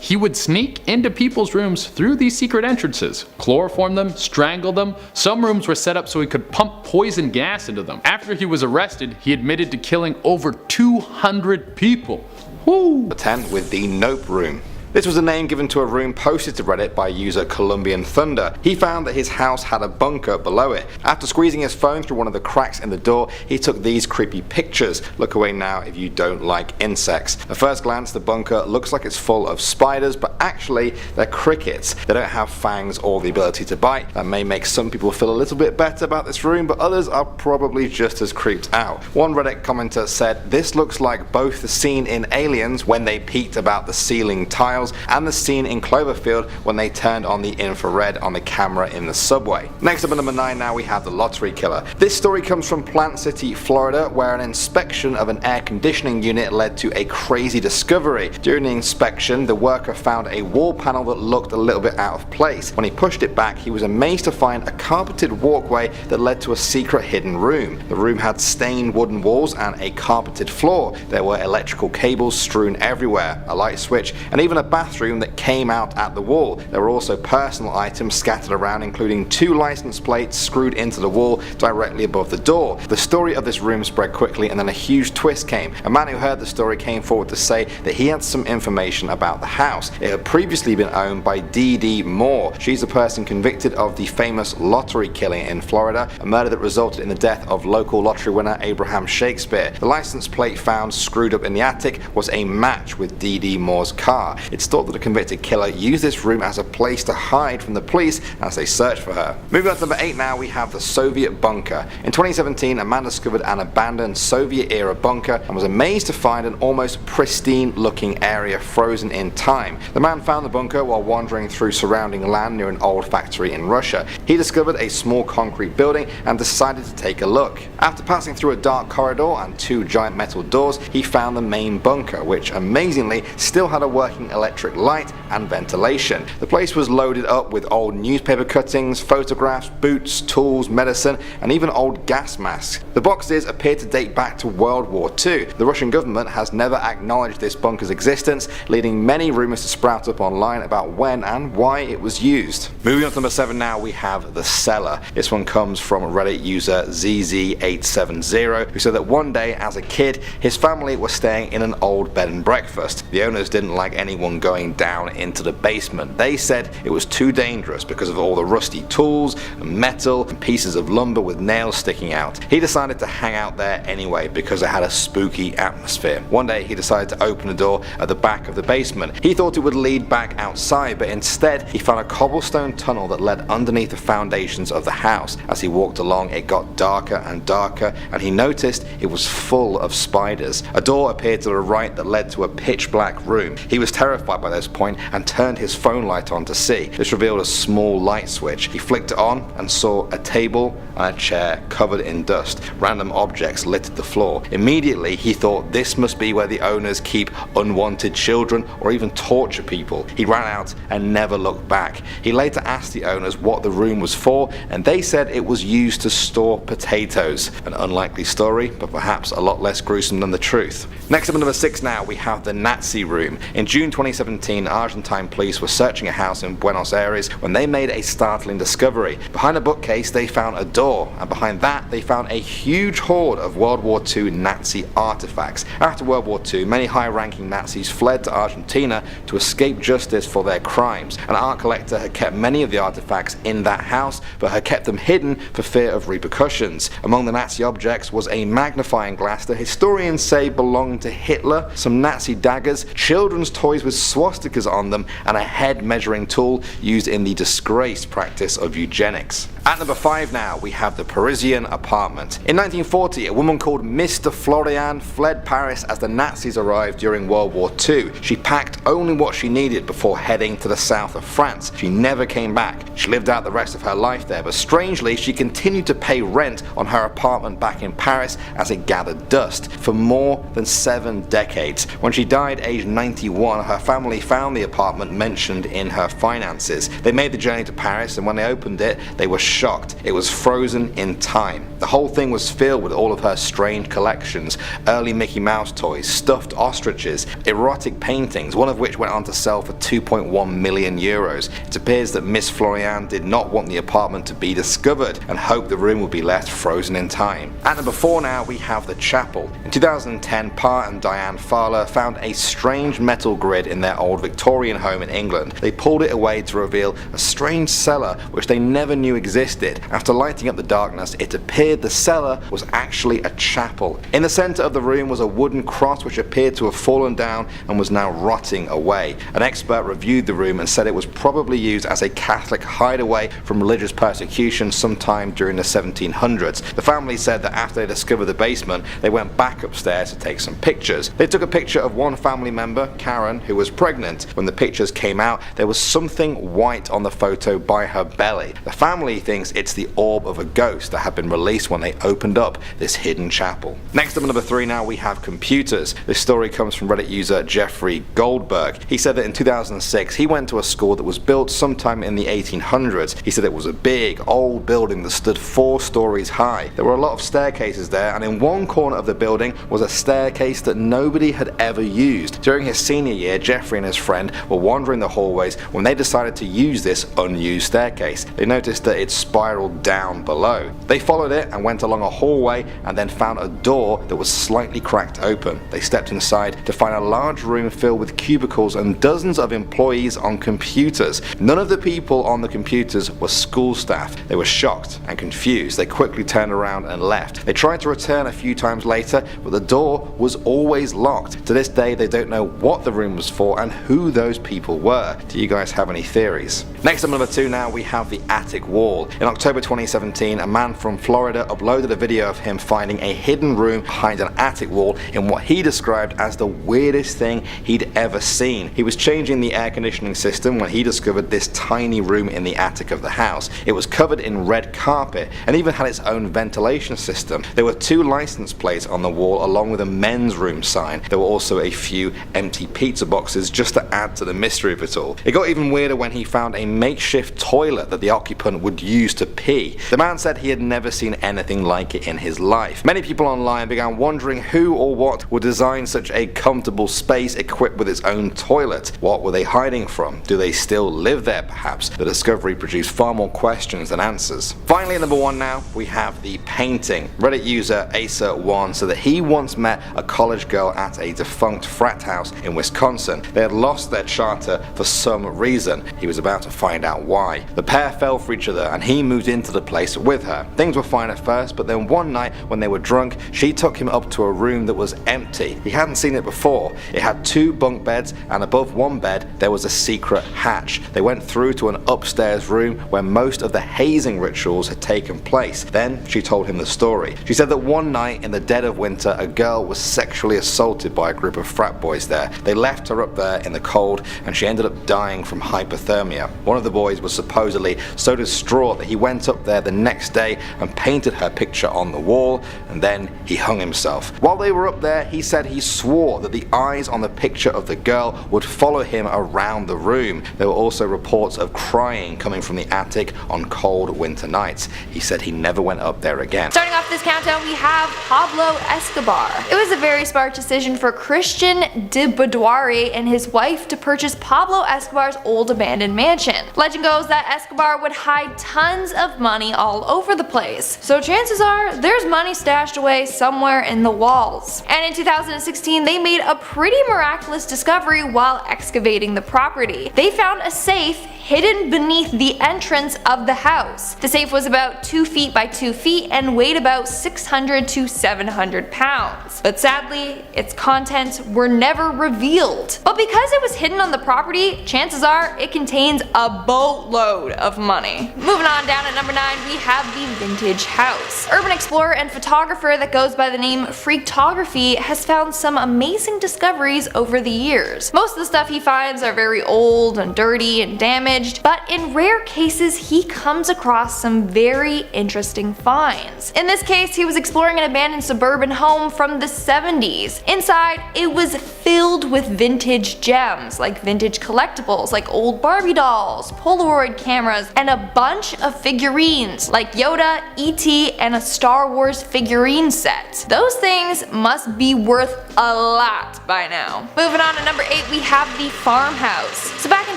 He would sneak into people's rooms through these secret entrances, chloroform them, strangle them. Some rooms were set up so he could pump poison gas into them. After he was arrested, he admitted to killing over 200 people. Woo! 10 with the Nope Room. This was a name given to a room posted to Reddit by user Colombian Thunder. He found that his house had a bunker below it. After squeezing his phone through one of the cracks in the door, he took these creepy pictures. Look away now if you don't like insects. At first glance, the bunker looks like it's full of spiders, but actually they're crickets. They don't have fangs or the ability to bite. That may make some people feel a little bit better about this room, but others are probably just as creeped out. One Reddit commenter said, "This looks like both the scene in Aliens when they peeked about the ceiling tiles and the scene in Cloverfield when they turned on the infrared on the camera in the subway." Next up at number 9 now we have the lottery killer. This story comes from Plant City, Florida, where an inspection of an air conditioning unit led to a crazy discovery. During the inspection, the worker found a wall panel that looked a little bit out of place. When he pushed it back, he was amazed to find a carpeted walkway that led to a secret hidden room. The room had stained wooden walls and a carpeted floor. There were electrical cables strewn everywhere, a light switch, and even a bathroom that came out at the wall. There were also personal items scattered around, including 2 license plates screwed into the wall directly above the door. The story of this room spread quickly, and then a huge twist came. A man who heard the story came forward to say that he had some information about the house. It had previously been owned by D.D. Moore. She's the person convicted of the famous lottery killing in Florida, a murder that resulted in the death of local lottery winner Abraham Shakespeare. The license plate found screwed up in the attic was a match with D.D. Moore's car. It's thought that the convicted killer used this room as a place to hide from the police as they searched for her. Moving on to number 8 now, we have the Soviet bunker. In 2017, a man discovered an abandoned Soviet-era bunker and was amazed to find an almost pristine-looking area frozen in time. The man found the bunker while wandering through surrounding land near an old factory in Russia. He discovered a small concrete building and decided to take a look. After passing through a dark corridor and 2 giant metal doors, he found the main bunker, which amazingly still had a working electric light and ventilation. The place was loaded up with old newspaper cuttings, photographs, boots, tools, medicine, and even old gas masks. The boxes appear to date back to World War II. The Russian government has never acknowledged this bunker's existence, leading many rumours to sprout up online about when and why it was used. Moving on to number 7 now, we have the cellar. This one comes from Reddit user ZZ870, who said that one day as a kid his family was staying in an old bed and breakfast. The owners didn't like anyone going down into the basement. They said it was too dangerous because of all the rusty tools and metal and pieces of lumber with nails sticking out. He decided to hang out there anyway because it had a spooky atmosphere. One day he decided to open the door at the back of the basement. He thought it would lead back outside, but instead he found a cobblestone tunnel that led underneath the foundations of the house. As he walked along, it got darker and darker, and he noticed it was full of spiders. A door appeared to the right that led to a pitch black room. He was terrified by this point and turned his phone light on to see. This revealed a small light switch. He flicked it on and saw a table and a chair covered in dust. Random objects littered the floor. Immediately he thought this must be where the owners keep unwanted children or even torture people. He ran out and never looked back. He later asked the owners what the room was for, and they said it was used to store potatoes. An unlikely story, but perhaps a lot less gruesome than the truth. Next up at number 6 now, we have the Nazi room. In June 2017, Argentine police were searching a house in Buenos Aires when they made a startling discovery. Behind a bookcase they found a door, and behind that they found a huge hoard of World War II Nazi artifacts. After World War II, many high-ranking Nazis fled to Argentina to escape justice for their crimes. An art collector had kept many of the artifacts in that house, but had kept them hidden for fear of repercussions. Among the Nazi objects was a magnifying glass that historians say belonged to Hitler, some Nazi daggers, children's toys with swastikas on them, and a head measuring tool used in the disgraced practice of eugenics. At number 5 now, we have the Parisian apartment. In 1940, a woman called Mr. Florian fled Paris as the Nazis arrived during World War II. She packed only what she needed before heading to the south of France. She never came back. She lived out the rest of her life there, but strangely, she continued to pay rent on her apartment back in Paris as it gathered dust for more than 7 decades. When she died aged 91, her family found the apartment mentioned in her finances. They made the journey to Paris, and when they opened it, they were shocked. It was frozen in time. The whole thing was filled with all of her strange collections, early Mickey Mouse toys, stuffed ostriches, erotic paintings, one of which went on to sell for 2.1 million euros. It appears that Miss Florian did not want the apartment to be discovered and hoped the room would be left frozen in time. At number 4 now, we have the chapel. In 2010, Pa and Diane Fowler found a strange metal grid in their old Victorian home in England. They pulled it away to reveal a strange cellar which they never knew existed. After lighting up the darkness, it appeared the cellar was actually a chapel. In the center of the room was a wooden cross which appeared to have fallen down and was now rotting away. An expert reviewed the room and said it was probably used as a Catholic hideaway from religious persecution sometime during the 1700s. The family said that after they discovered the basement, they went back upstairs to take some pictures. They took a picture of one family member, Karen, who was pregnant. When the pictures came out, there was something white on the photo by her belly. The family thinks it's the orb of a ghost that had been released police when they opened up this hidden chapel. Next up at number 3 now we have computers. This story comes from Reddit user Jeffrey Goldberg. He said that in 2006 he went to a school that was built sometime in the 1800s. He said it was a big old building that stood 4 stories high. There were a lot of staircases there, and in one corner of the building was a staircase that nobody had ever used. During his senior year, Jeffrey and his friend were wandering the hallways when they decided to use this unused staircase. They noticed that it spiraled down below. They followed it and went along a hallway and then found a door that was slightly cracked open. They stepped inside to find a large room filled with cubicles and dozens of employees on computers. None of the people on the computers were school staff. They were shocked and confused. They quickly turned around and left. They tried to return a few times later, but the door was always locked. To this day they don't know what the room was for and who those people were. Do you guys have any theories? Next up, number 2 now, we have the attic wall. In October 2017, a man from Florida uploaded a video of him finding a hidden room behind an attic wall in what he described as the weirdest thing he'd ever seen. He was changing the air conditioning system when he discovered this tiny room in the attic of the house. It was covered in red carpet and even had its own ventilation system. There were 2 license plates on the wall along with a men's room sign. There were also a few empty pizza boxes just to add to the mystery of it all. It got even weirder when he found a makeshift toilet that the occupant would use to pee. The man said he had never seen anything like it in his life. Many people online began wondering who or what would design such a comfortable space equipped with its own toilet. What were they hiding from? Do they still live there perhaps? The discovery produced far more questions than answers. Finally, at number 1 now, we have the painting. Reddit user Asa1 said that he once met a college girl at a defunct frat house in Wisconsin. They had lost their charter for some reason. He was about to find out why. The pair fell for each other and he moved into the place with her. Things were fine at first, but then one night when they were drunk, she took him up to a room that was empty. He hadn't seen it before. It had 2 bunk beds and above one bed there was a secret hatch. They went through to an upstairs room where most of the hazing rituals had taken place. Then she told him the story. She said that one night in the dead of winter a girl was sexually assaulted by a group of frat boys there. They left her up there in the cold and she ended up dying from hypothermia. One of the boys was supposedly so distraught that he went up there the next day and painted her picture on the wall, and then he hung himself. While they were up there, he said he swore that the eyes on the picture of the girl would follow him around the room. There were also reports of crying coming from the attic on cold winter nights. He said he never went up there again. Starting off this countdown, we have Pablo Escobar. It was a very smart decision for Christian de Boudoir and his wife to purchase Pablo Escobar's old abandoned mansion. Legend goes that Escobar would hide tons of money all over the place, so chances are there's money stashed away somewhere in the walls. And in 2016 they made a pretty miraculous discovery while excavating the property. They found a safe hidden beneath the entrance of the house. The safe was about 2 feet by 2 feet and weighed about 600 to 700 pounds. But sadly, its contents were never revealed. But because it was hidden on the property, chances are it contains a boatload of money. Moving on down at number 9, we have the vintage house. Urban explorer and photographer that goes by the name Freaktography has found some amazing discoveries over the years. Most of the stuff he finds are very old and dirty and damaged, but in rare cases he comes across some very interesting finds. In this case, he was exploring an abandoned suburban home from the 70s. Inside, it was filled with vintage gems, like vintage collectibles like old Barbie dolls, Polaroid cameras, and a bunch of figurines like Yoda, E.T., and a Star Wars figurine set. Those things must be worth a lot by now. Moving on to number 8, we have the farmhouse. So back in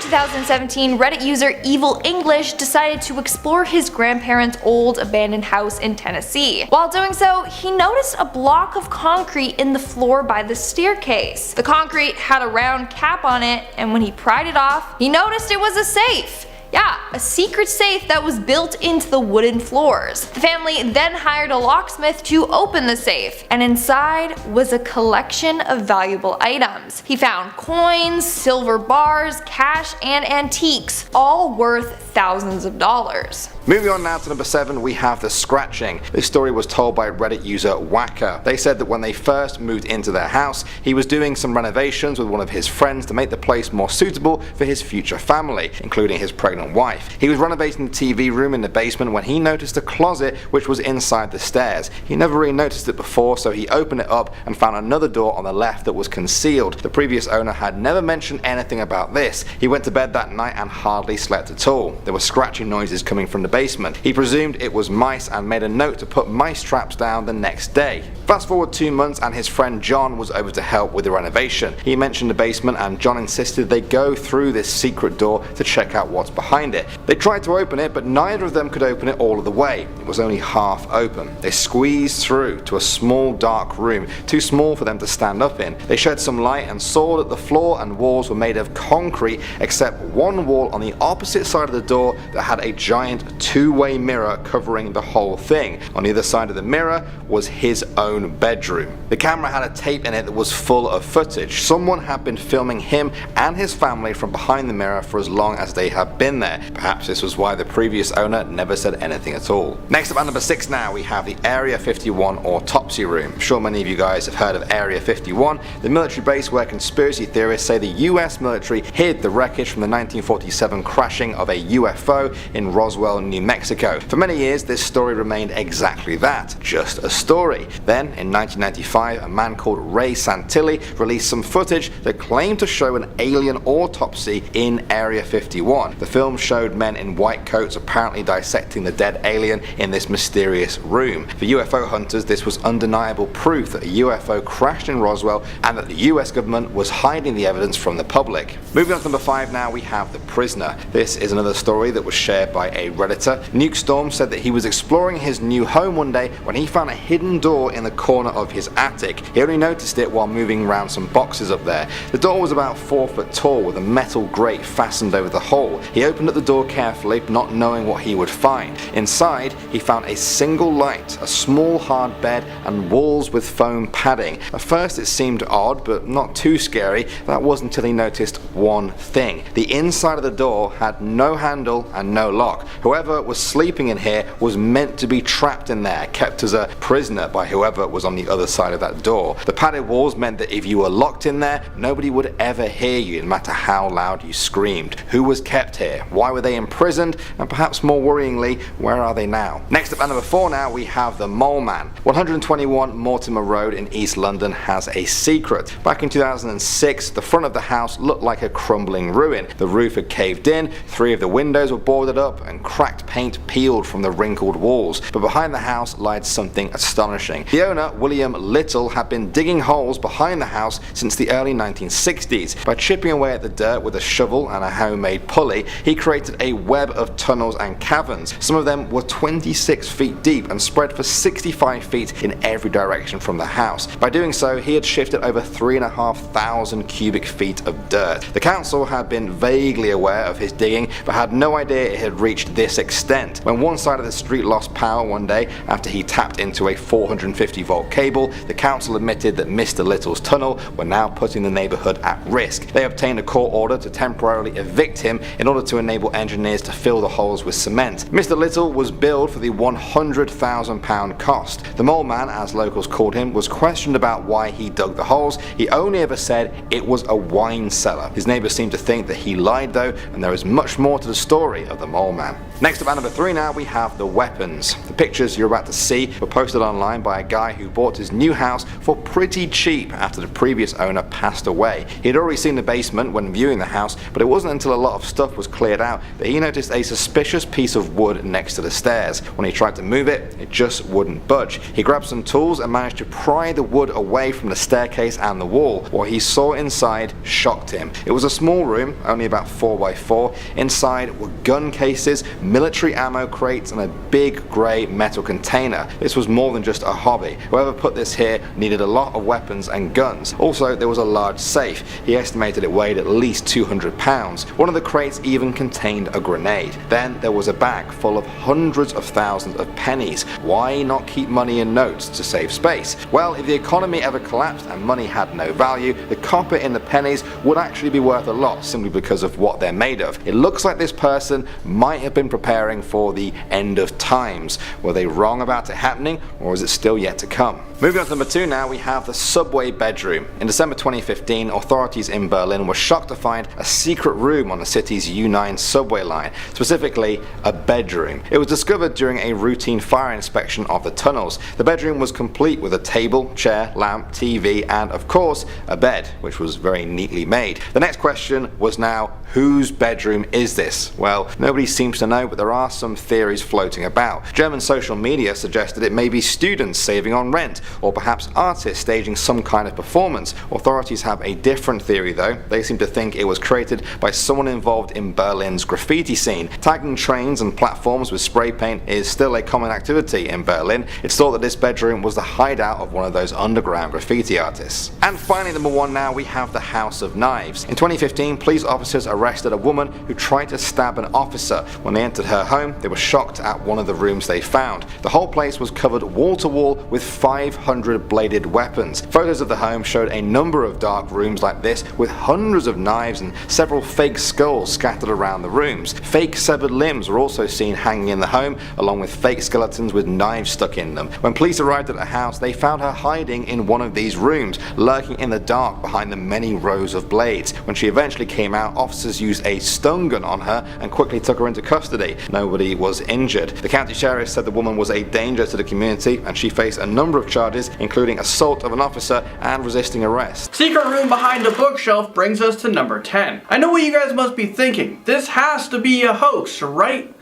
2017, Reddit user Evil English decided to explore his grandparents' old abandoned house in Tennessee. While doing so, he noticed a block of concrete in the floor by the staircase. The concrete had a round cap on it, and when he pried it off, he noticed it was a safe. Yeah, a secret safe that was built into the wooden floors. The family then hired a locksmith to open the safe, and inside was a collection of valuable items. He found coins, silver bars, cash, and antiques, all worth thousands of dollars. Moving on now to number 7, we have the scratching. This story was told by Reddit user Whacker. They said that when they first moved into their house, he was doing some renovations with one of his friends to make the place more suitable for his future family, including his pregnant pregnant wife. He was renovating the TV room in the basement when he noticed a closet which was inside the stairs. He never really noticed it before, so he opened it up and found another door on the left that was concealed. The previous owner had never mentioned anything about this. He went to bed that night and hardly slept at all. There were scratching noises coming from the basement. He presumed it was mice and made a note to put mice traps down the next day. Fast forward 2 months and his friend John was over to help with the renovation. He mentioned the basement and John insisted they go through this secret door to check out what's behind it. They tried to open it, but neither of them could open it all of the way. It was only half open. They squeezed through to a small dark room, too small for them to stand up in. They shed some light and saw that the floor and walls were made of concrete, except one wall on the opposite side of the door that had a giant two-way mirror covering the whole thing. On the other side of the mirror was his own bedroom. The camera had a tape in it that was full of footage. Someone had been filming him and his family from behind the mirror for as long as they had been there. Perhaps this was why the previous owner never said anything at all. Next up at number 6 now, we have the Area 51 autopsy room. I'm sure many of you guys have heard of Area 51, the military base where conspiracy theorists say the US military hid the wreckage from the 1947 crashing of a UFO in Roswell, New Mexico. For many years this story remained exactly that, just a story. Then in 1995 a man called Ray Santilli released some footage that claimed to show an alien autopsy in Area 51. The film showed men in white coats apparently dissecting the dead alien in this mysterious room. For UFO hunters, this was undeniable proof that a UFO crashed in Roswell and that the US government was hiding the evidence from the public. Moving on to number 5 now, we have The Prisoner. This is another story that was shared by a Redditor. Nuke Storm said that he was exploring his new home one day when he found a hidden door in the corner of his attic. He only noticed it while moving around some boxes up there. The door was about 4 foot tall with a metal grate fastened over the hole. He opened up the door carefully, not knowing what he would find. Inside, he found a single light, a small hard bed, and walls with foam padding. At first it seemed odd, but not too scary. That was until he noticed one thing. The inside of the door had no handle and no lock. Whoever was sleeping in here was meant to be trapped in there, kept as a prisoner by whoever was on the other side of that door. The padded walls meant that if you were locked in there, nobody would ever hear you, no matter how loud you screamed. Who was kept here? Why were they imprisoned? And perhaps more worryingly, where are they now? Next up at number 4 now, we have the Mole Man. 121 Mortimer Road in East London has a secret. Back in 2006, the front of the house looked like a crumbling ruin. The roof had caved in, 3 of the windows were boarded up, and cracked paint peeled from the wrinkled walls. But behind the house lied something astonishing. The owner, William Little, had been digging holes behind the house since the early 1960s. By chipping away at the dirt with a shovel and a homemade pulley, he created a web of tunnels and caverns. Some of them were 26 feet deep and spread for 65 feet in every direction from the house. By doing so, he had shifted over 3,500 cubic feet of dirt. The council had been vaguely aware of his digging, but had no idea it had reached this extent. When one side of the street lost power one day after he tapped into a 450 volt cable, the council admitted that Mr. Little's tunnel were now putting the neighbourhood at risk. They obtained a court order to temporarily evict him in order to enable engineers to fill the holes with cement. Mr. Little was billed for the £100,000 cost. The Mole Man, as locals called him, was questioned about why he dug the holes. He only ever said it was a wine cellar. His neighbours seemed to think that he lied though, and there is much more to the story of the Mole Man. Next up at number 3 now, we have the weapons. The pictures you're about to see were posted online by a guy who bought his new house for pretty cheap after the previous owner passed away. He had already seen the basement when viewing the house, but it wasn't until a lot of stuff was cleared out that he noticed a suspicious piece of wood next to the stairs. When he tried to move it, it just wouldn't budge. He grabbed some tools and managed to pry the wood away from the staircase and the wall. What he saw inside shocked him. It was a small room, only about 4x4. Inside were gun cases, military ammo crates, and a big grey metal container. This was more than just a hobby. Whoever put this here needed a lot of weapons and guns. Also, there was a large safe. He estimated it weighed at least 200 pounds. One of the crates even contained a grenade. Then there was a bag full of hundreds of thousands of pennies. Why not keep money in notes to save space? Well, if the economy ever collapsed and money had no value, the copper in the pennies would actually be worth a lot simply because of what they're made of. It looks like this person might have been preparing for the end of times. Were they wrong about it happening, or is it still yet to come? Moving on to number 2 now, we have the subway bedroom. In December 2015, authorities in Berlin were shocked to find a secret room on the city's U9 subway line, specifically a bedroom. It was discovered during a routine fire inspection of the tunnels. The bedroom was complete with a table, chair, lamp, TV, and of course, a bed, which was very neatly made. The next question was now, whose bedroom is this? Well, nobody seems to know, but there are some theories floating about. German social media suggested it may be students saving on rent, or perhaps artists staging some kind of performance. Authorities have a different theory though. They seem to think it was created by someone involved in Berlin's graffiti scene. Tagging trains and platforms with spray paint is still a common activity in Berlin. It's thought that this bedroom was the hideout of one of those underground graffiti artists. And finally, number 1 now, we have the House of Knives. In 2015, police officers arrested a woman who tried to stab an officer. When they entered her home, they were shocked at one of the rooms they found. The whole place was covered wall to wall with 500 bladed weapons. Photos of the home showed a number of dark rooms like this with hundreds of knives and several fake skulls scattered around the rooms. Fake severed limbs were also seen hanging in the home, along with fake skeletons with knives stuck in them. When police arrived at the house, they found her hiding in one of these rooms, lurking in the dark behind the many rows of blades. When she eventually came out, officers used a stun gun on her and quickly took her into custody. Nobody was injured. The county sheriff said the woman was a danger to the community and she faced a number of charges, including assault of an officer and resisting arrest. Secret room behind a bookshelf brings us to number 10. I know what you guys must be thinking. This has to be a hoax, right?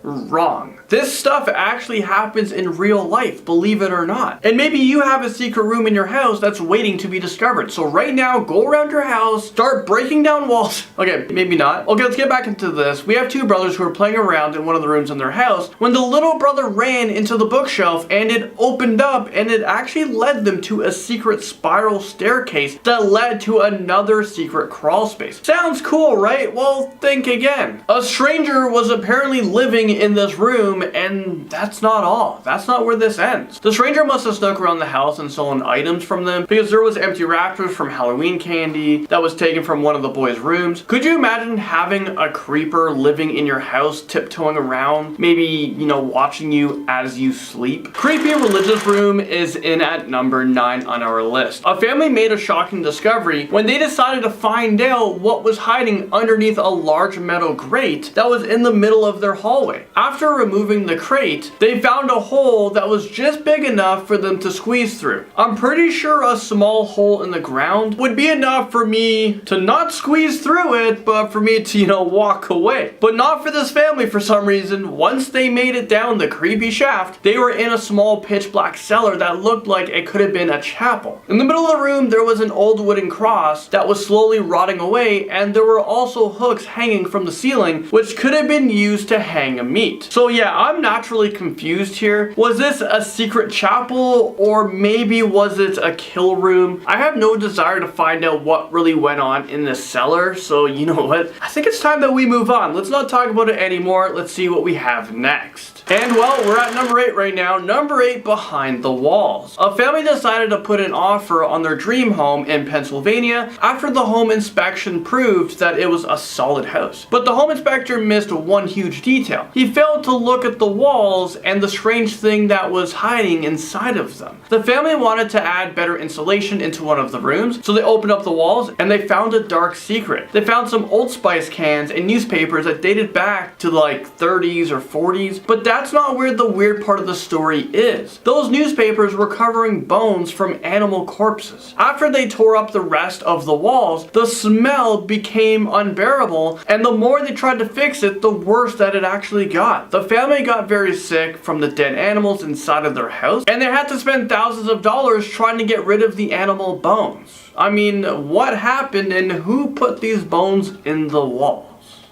Wrong. This stuff actually happens in real life, believe it or not. And maybe you have a secret room in your house that's waiting to be discovered. So right now, go around your house, start breaking down walls. Okay, maybe not. Okay, let's get back into this. We have 2 brothers who are playing around in one of the rooms in their house when the little brother ran into the bookshelf and it opened up and it actually led them to a secret spiral staircase that led to another secret crawl space. Sounds cool, right? Well, think again. A stranger was apparently living in this room, and that's not all. That's not where this ends. The stranger must have snuck around the house and stolen items from them, because there was empty wrappers from Halloween candy that was taken from one of the boys' rooms. Could you imagine having a creeper living in your house, tiptoeing around, maybe, you know, watching you as you sleep? Creepy religious room is in at number 9 on our list. A family made a shocking discovery when they decided to find out what was hiding underneath a large metal grate that was in the middle of their hallway. After removing the crate, they found a hole that was just big enough for them to squeeze through. I'm pretty sure a small hole in the ground would be enough for me to not squeeze through it, but for me to, you know, walk away. But not for this family for some reason. Once they made it down the creepy shaft, they were in a small pitch black cellar that looked like it could have been a chapel. In the middle of the room, there was an old wooden cross that was slowly rotting away, and there were also hooks hanging from the ceiling, which could have been used to hang a meat. So yeah, I'm naturally confused here. Was this a secret chapel, or maybe was it a kill room? I have no desire to find out what really went on in this cellar, so you know what? I think it's time that we move on. Let's not talk about it anymore. Let's see what we have next. And well, we're at number 8 right now. Number 8, behind the walls. A family decided to put an offer on their dream home in Pennsylvania after the home inspection proved that it was a solid house. But the home inspector missed one huge detail. He failed to look at the walls and the strange thing that was hiding inside of them. The family wanted to add better insulation into one of the rooms, so they opened up the walls and they found a dark secret. They found some Old Spice cans and newspapers that dated back to like 30s or 40s, but that's not where the weird part of the story is. Those newspapers were covering bones from animal corpses. After they tore up the rest of the walls, the smell became unbearable, and the more they tried to fix it, the worse that it actually got. The family got very sick from the dead animals inside of their house, and they had to spend thousands of dollars trying to get rid of the animal bones. I mean, what happened and who put these bones in the walls?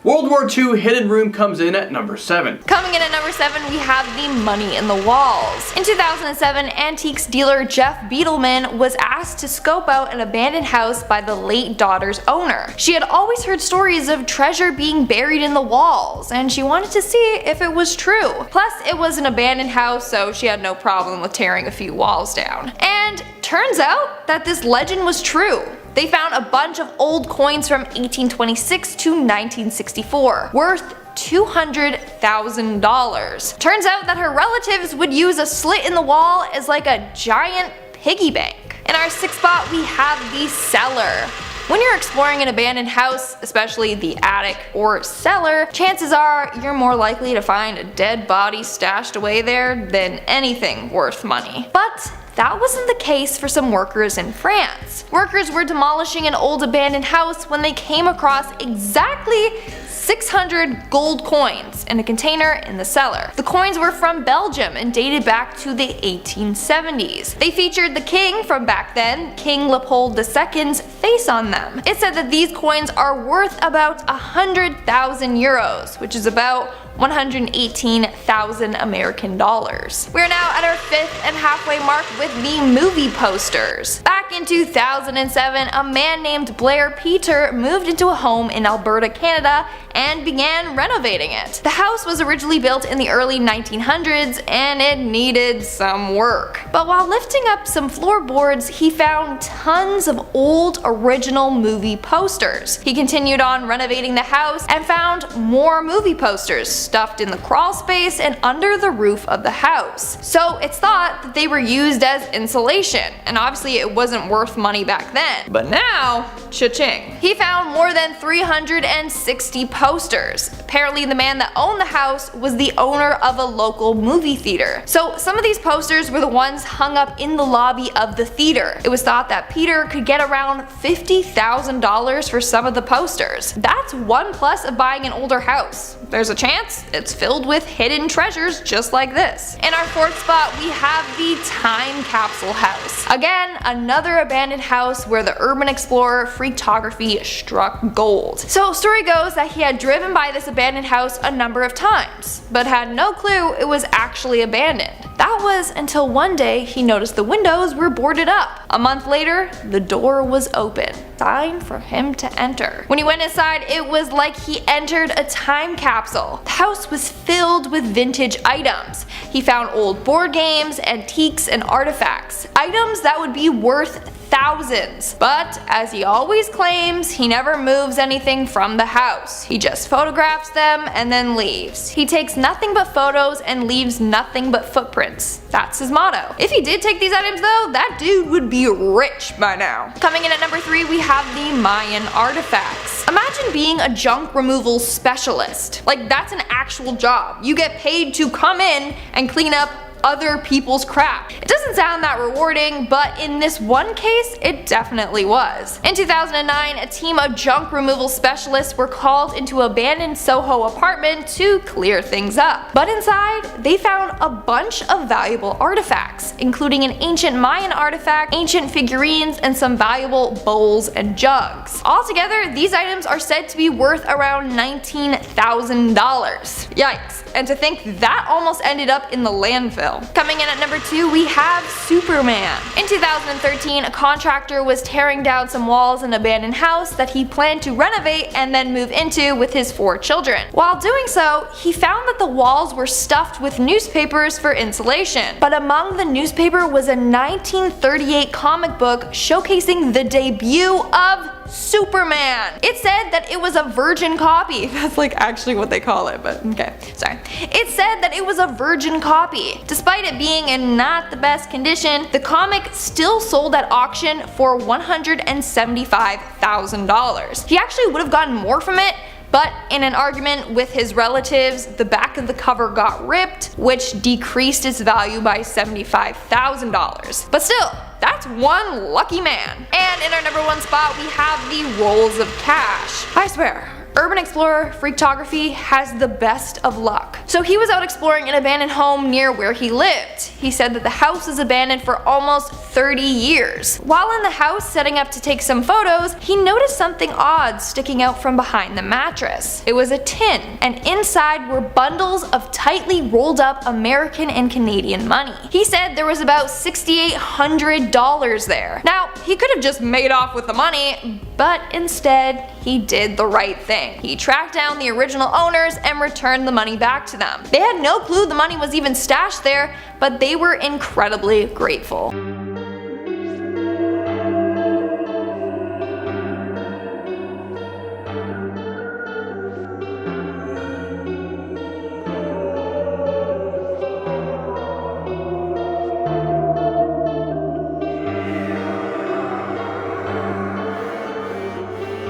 World War II hidden room comes in at number 7. Coming in at number 7, we have the money in the walls. In 2007, antiques dealer Jeff Beetleman was asked to scope out an abandoned house by the late daughter's owner. She had always heard stories of treasure being buried in the walls, and she wanted to see if it was true. Plus, it was an abandoned house, so she had no problem with tearing a few walls down. And turns out that this legend was true. They found a bunch of old coins from 1826 to 1964, worth $200,000. Turns out that her relatives would use a slit in the wall as like a giant piggy bank. In our 6th spot, we have the cellar. When you're exploring an abandoned house, especially the attic or cellar, chances are you're more likely to find a dead body stashed away there than anything worth money. But that wasn't the case for some workers in France. Workers were demolishing an old abandoned house when they came across exactly 600 gold coins in a container in the cellar. The coins were from Belgium and dated back to the 1870s. They featured the king from back then, King Leopold II's face on them. It said that these coins are worth about 100,000 euros, which is about 118,000 American dollars. We're now at our 5th and halfway mark with the movie posters. Back in 2007, a man named Blair Peter moved into a home in Alberta, Canada and began renovating it. The house was originally built in the early 1900s and it needed some work. But while lifting up some floorboards, he found tons of old original movie posters. He continued on renovating the house and found more movie posters stuffed in the crawl space and under the roof of the house. So it's thought that they were used as insulation, and obviously it wasn't worth money back then. But now, cha-ching. He found more than 360 posters. Apparently the man that owned the house was the owner of a local movie theater. So some of these posters were the ones hung up in the lobby of the theater. It was thought that Peter could get around $50,000 for some of the posters. That's one plus of buying an older house. There's a chance it's filled with hidden treasures just like this. In our 4th spot, we have the time capsule house. Again, another abandoned house where the urban explorer photography struck gold. So story goes that he had driven by this abandoned house a number of times, but had no clue it was actually abandoned. That was until one day he noticed the windows were boarded up. A month later, the door was open. Time for him to enter. When he went inside, it was like he entered a time capsule. The house was filled with vintage items. He found old board games, antiques, and artifacts. Items that would be worth thousands. But as he always claims, he never moves anything from the house. He just photographs them and then leaves. He takes nothing but photos and leaves nothing but footprints. That's his motto. If he did take these items though, that dude would be rich by now. Coming in at number 3, we have the Mayan artifacts. Imagine being a junk removal specialist. Like, that's an actual job. You get paid to come in and clean up other people's crap. It doesn't sound that rewarding, but in this one case, it definitely was. In 2009, a team of junk removal specialists were called into an abandoned Soho apartment to clear things up. But inside, they found a bunch of valuable artifacts, including an ancient Mayan artifact, ancient figurines, and some valuable bowls and jugs. Altogether, these items are said to be worth around $19,000. Yikes. And to think that almost ended up in the landfill. Coming in at number 2, we have Superman. In 2013, a contractor was tearing down some walls in an abandoned house that he planned to renovate and then move into with his 4 children. While doing so, he found that the walls were stuffed with newspapers for insulation. But among the newspaper was a 1938 comic book showcasing the debut of Superman. It said that it was a virgin copy. That's like actually what they call it, but okay, sorry. It said that it was a virgin copy. Despite it being in not the best condition, the comic still sold at auction for $175,000. He actually would have gotten more from it, but in an argument with his relatives, the back of the cover got ripped, which decreased its value by $75,000. But still, that's one lucky man. And in our number 1 spot, we have the rolls of cash. I swear, urban explorer photography has the best of luck. So he was out exploring an abandoned home near where he lived. He said that the house was abandoned for almost 30 years. While in the house setting up to take some photos, he noticed something odd sticking out from behind the mattress. It was a tin, and inside were bundles of tightly rolled up American and Canadian money. He said there was about $6,800 there. Now, he could have just made off with the money, but instead, he did the right thing. He tracked down the original owners and returned the money back to them. They had no clue the money was even stashed there, but they were incredibly grateful.